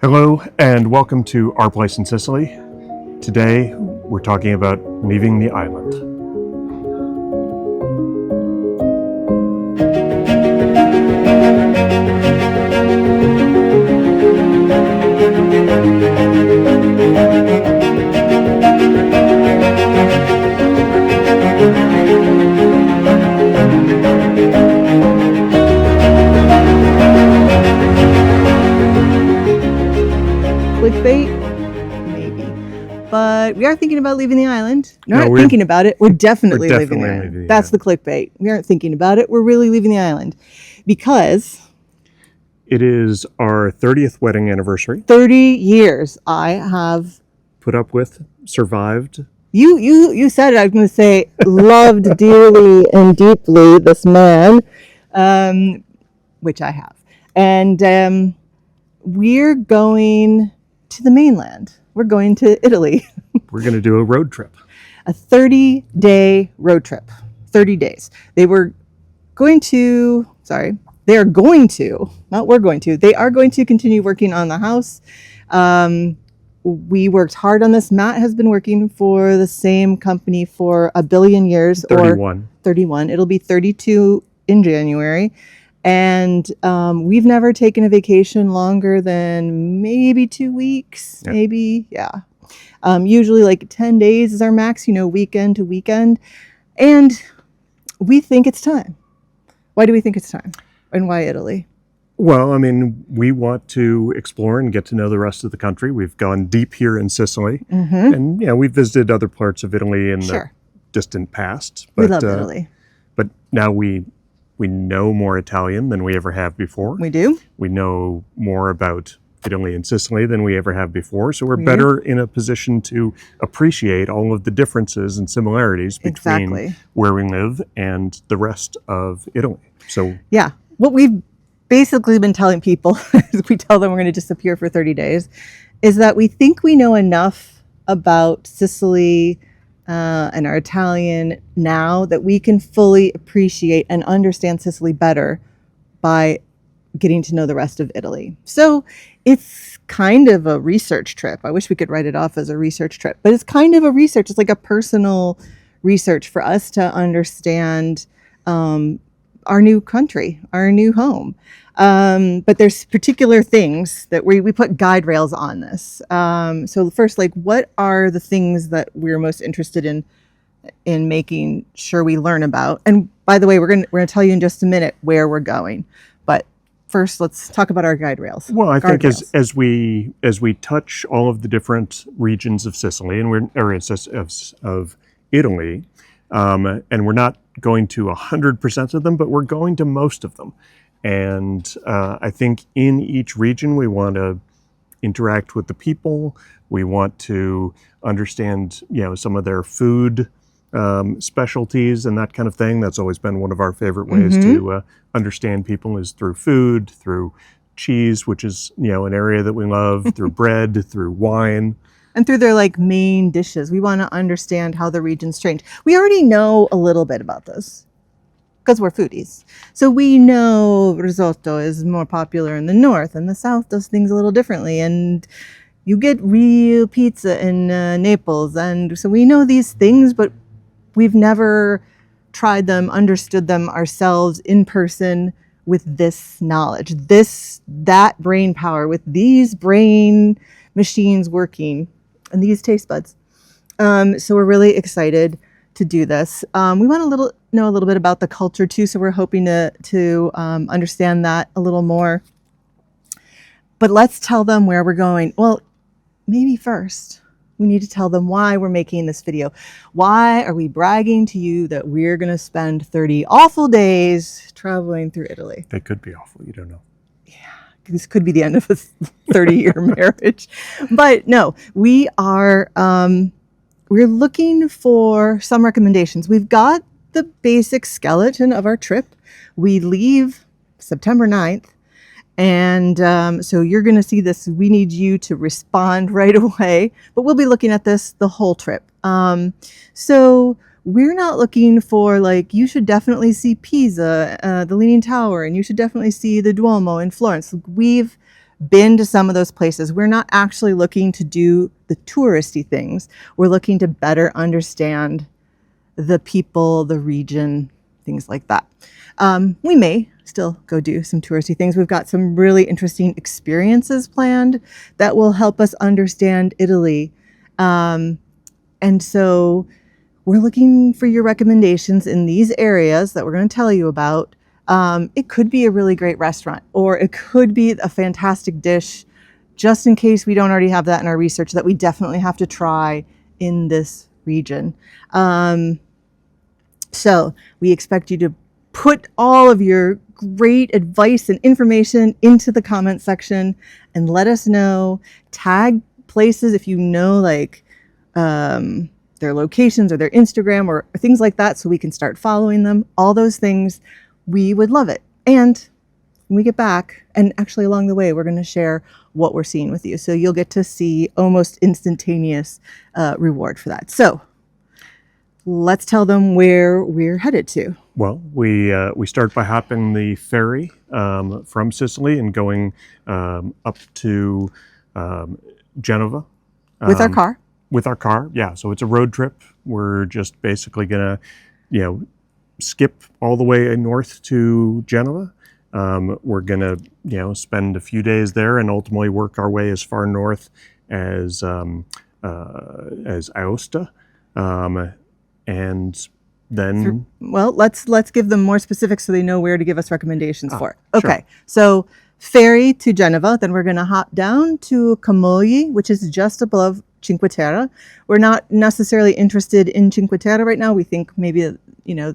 Hello and welcome to Our Place in Sicily. Today we're talking about leaving the island. Clickbait? Maybe. But we are thinking about leaving the island. We're thinking about it. We're definitely leaving the island. That's the clickbait. We aren't thinking about it. We're really leaving the island. Because it is our 30th wedding anniversary. 30 years I have put up with, survived. You said it. I was going to say loved dearly and deeply this man, which I have. And we're going to the mainland. We're going to Italy. We're going to do a road trip. A 30-day road trip. 30 days. They are going to, they are going to continue working on the house. We worked hard on this. Matt has been working for the same company for a billion years. 31. 31. It'll be 32 in January. And we've never taken a vacation longer than maybe 2 weeks, usually like 10 days is our max, weekend to weekend. And we think it's time. Why do we think it's time? And why Italy? Well, we want to explore and get to know the rest of the country. We've gone deep here in Sicily. Mm-hmm. And, we've visited other parts of Italy in the distant past. But, we love Italy. But now we know more Italian than we ever have before. We do. We know more about Italy and Sicily than we ever have before. So we're better in a position to appreciate all of the differences and similarities between where we live and the rest of Italy. So what we've basically been telling people, as we tell them we're going to disappear for 30 days, is that we think we know enough about Sicily and our Italian now that we can fully appreciate and understand Sicily better by getting to know the rest of Italy. So it's kind of a research trip. I wish we could write it off as a research trip, but it's kind of a research. It's like a personal research for us to understand our new country, our new home. But there's particular things that we put guide rails on this. So first, what are the things that we're most interested in making sure we learn about? And by the way, we're gonna tell you in just a minute where we're going. But first, let's talk about our guide rails. Well, I think as we touch all of the different regions of Sicily and areas of Italy, and we're not going to 100% of them, but we're going to most of them. And I think in each region, we want to interact with the people. We want to understand, some of their food specialties and that kind of thing. That's always been one of our favorite ways to understand people is through food, through cheese, which is, an area that we love, through bread, through wine. And through their main dishes. We want to understand how the regions change. We already know a little bit about this, because we're foodies. So we know risotto is more popular in the north, and the south does things a little differently. And you get real pizza in Naples. And so we know these things, but we've never tried them, understood them ourselves in person with this knowledge, that brain power, with these brain machines working and these taste buds. So we're really excited to do this. We want to know a little bit about the culture too, so we're hoping to understand that a little more. But let's tell them where we're going. Well, maybe first we need to tell them why we're making this video. Why are we bragging to you that we're going to spend 30 awful days traveling through Italy? They could be awful. You don't know. This could be the end of a 30-year marriage. But no, we are we're looking for some recommendations. We've got the basic skeleton of our trip. We leave September 9th. And so you're going to see this. We need you to respond right away. But we'll be looking at this the whole trip. So we're not looking for you should definitely see Pisa, the Leaning Tower, and you should definitely see the Duomo in Florence. We've been to some of those places. We're not actually looking to do the touristy things. We're looking to better understand the people, the region, things like that. We may still go do some touristy things. We've got some really interesting experiences planned that will help us understand Italy. And so we're looking for your recommendations in these areas that we're going to tell you about. It could be a really great restaurant, or it could be a fantastic dish, just in case we don't already have that in our research, that we definitely have to try in this region. So we expect you to put all of your great advice and information into the comment section and let us know. Tag places if you know, like their locations or their Instagram or things like that, so we can start following them. All those things, we would love it. And when we get back, and actually along the way, we're going to share what we're seeing with you. So you'll get to see almost instantaneous reward for that. So let's tell them where we're headed to. Well, we start by hopping the ferry from Sicily and going up to Genova. With our car. With our car, yeah. So it's a road trip. We're just basically gonna, skip all the way north to Genova. We're gonna, spend a few days there and ultimately work our way as far north as Aosta, and then. Well, let's give them more specifics so they know where to give us recommendations for. Okay, sure. So ferry to Genova, then we're gonna hop down to Camogli, which is just above Cinque Terre. We're not necessarily interested in Cinque Terre right now. We think maybe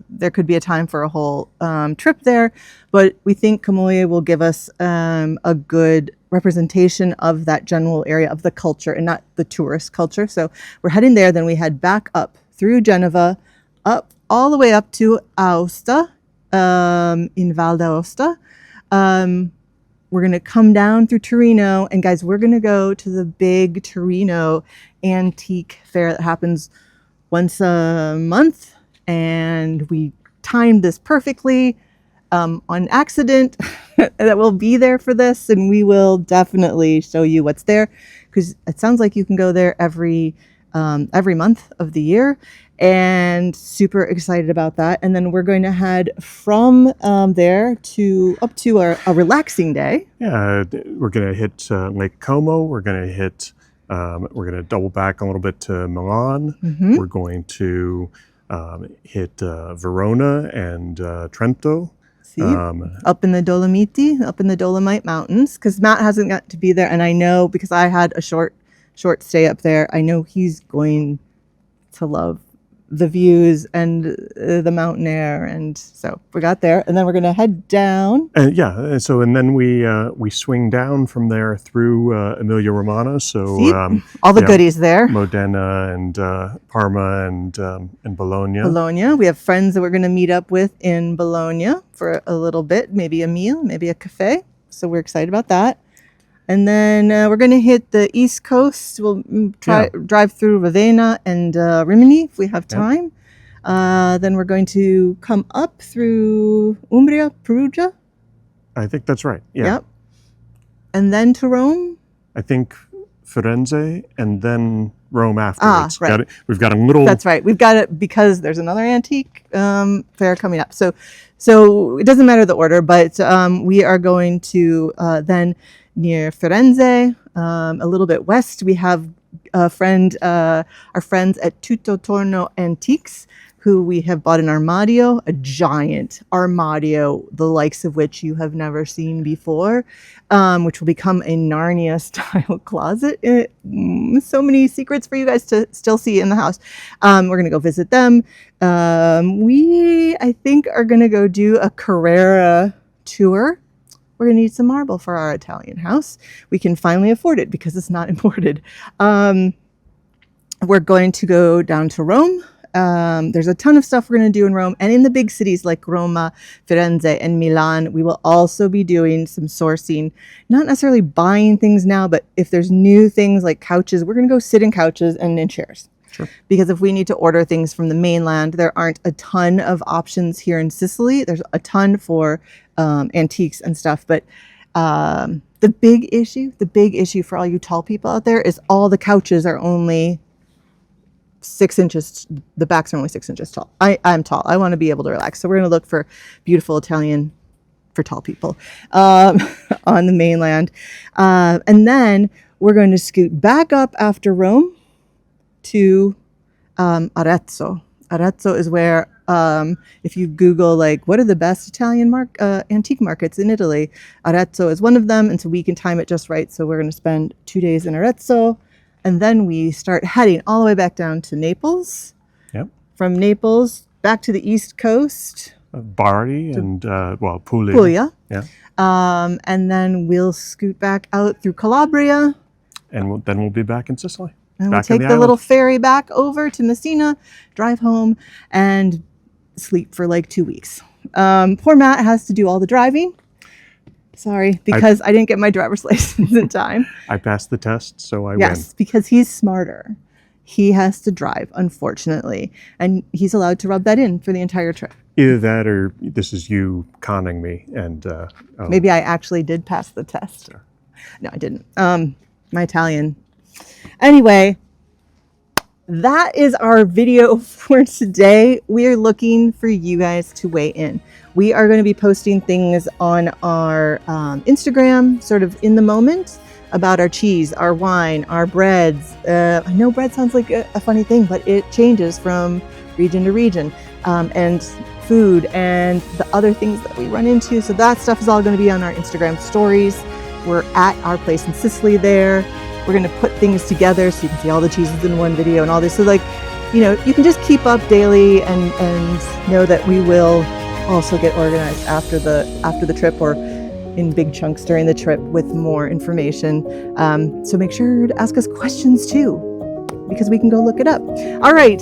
there could be a time for a whole trip there, but we think Camogli will give us a good representation of that general area of the culture and not the tourist culture. So we're heading there. Then we head back up through Genova, up all the way up to Aosta, in Val d'Aosta. We're going to come down through Torino, and guys, we're going to go to the big Torino antique fair that happens once a month, and we timed this perfectly on accident that we'll be there for this, and we will definitely show you what's there, because it sounds like you can go there every month of the year, and super excited about that. And then we're going to head from there to up to a relaxing day. Yeah, we're going to hit Lake Como. We're going to double back a little bit to Milan. Mm-hmm. We're going to hit Verona and Trento. Up in the Dolomiti, up in the Dolomite Mountains, because Matt hasn't got to be there, and I know because I had a short stay up there, I know he's going to love the views and the mountain air, and so we got there, and then we're gonna head down. And then we swing down from there through Emilia Romagna. So all the goodies there. Modena and Parma and Bologna. Bologna. We have friends that we're gonna meet up with in Bologna for a little bit, maybe a meal, maybe a cafe. So we're excited about that. And then we're going to hit the East Coast. We'll drive through Ravenna and Rimini if we have time. Then we're going to come up through Umbria, Perugia. I think that's right. Yeah. Yep. And then to Rome. I think Firenze and then Rome afterwards. Right. We've got a little. That's right. We've got it because there's another antique fair coming up. So it doesn't matter the order, but we are going to then near Firenze, a little bit west. We have our friends at Tutto Torno Antiques, who we have bought an armadio, a giant armadio, the likes of which you have never seen before, which will become a Narnia-style closet. So many secrets for you guys to still see in the house. We're going to go visit them. I think, are going to go do a Carrara tour. We're going to need some marble for our Italian house. We can finally afford it because it's not imported. We're going to go down to Rome. There's a ton of stuff we're going to do in Rome, and in the big cities like Roma, Firenze, and Milan. We will also be doing some sourcing, not necessarily buying things now, but if there's new things like couches, we're going to go sit in couches and in chairs. Sure. Because if we need to order things from the mainland, there aren't a ton of options here in Sicily. There's a ton for antiques and stuff, but The big issue for all you tall people out there is all the couches are only 6 inches. The backs are only 6 inches tall. I'm tall. I want to be able to relax. So we're going to look for beautiful Italian for tall people on the mainland. And then we're going to scoot back up after Rome to Arezzo. Arezzo is where, if you Google like what are the best Italian antique markets in Italy, Arezzo is one of them, and so we can time it just right. So we're going to spend 2 days in Arezzo, and then we start heading all the way back down to Naples. Yep. From Naples back to the East Coast. Bari and Puglia. Puglia. Yeah. And then we'll scoot back out through Calabria. And then we'll be back in Sicily. And we'll Back in take the the little island. ferry back over to Messina, drive home, and sleep for like 2 weeks. Poor Matt has to do all the driving. Sorry, because I didn't get my driver's license in time. I passed the test, so I win. Yes, because he's smarter. He has to drive, unfortunately. And he's allowed to rub that in for the entire trip. Either that or this is you conning me. And Maybe I actually did pass the test. Sure. No, I didn't. My Italian. Anyway, that is our video for today. We are looking for you guys to weigh in. We are going to be posting things on our Instagram, sort of in the moment, about our cheese, our wine, our breads. I know bread sounds like a funny thing, but it changes from region to region. And food and the other things that we run into. So that stuff is all going to be on our Instagram stories. We're at our place in Sicily there. We're going to put things together so you can see all the cheeses in one video and all this. So like, you know, you can just keep up daily and know that we will also get organized after the trip or in big chunks during the trip with more information. So make sure to ask us questions too, because we can go look it up. All right.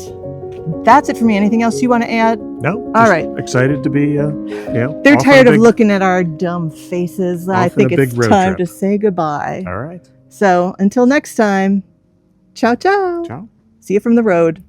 That's it for me. Anything else you want to add? No. All right. Excited to be, They're tired of looking at our dumb faces. I think on a big it's road time trip. to say goodbye. All right. So until next time, ciao, ciao. Ciao. See you from the road.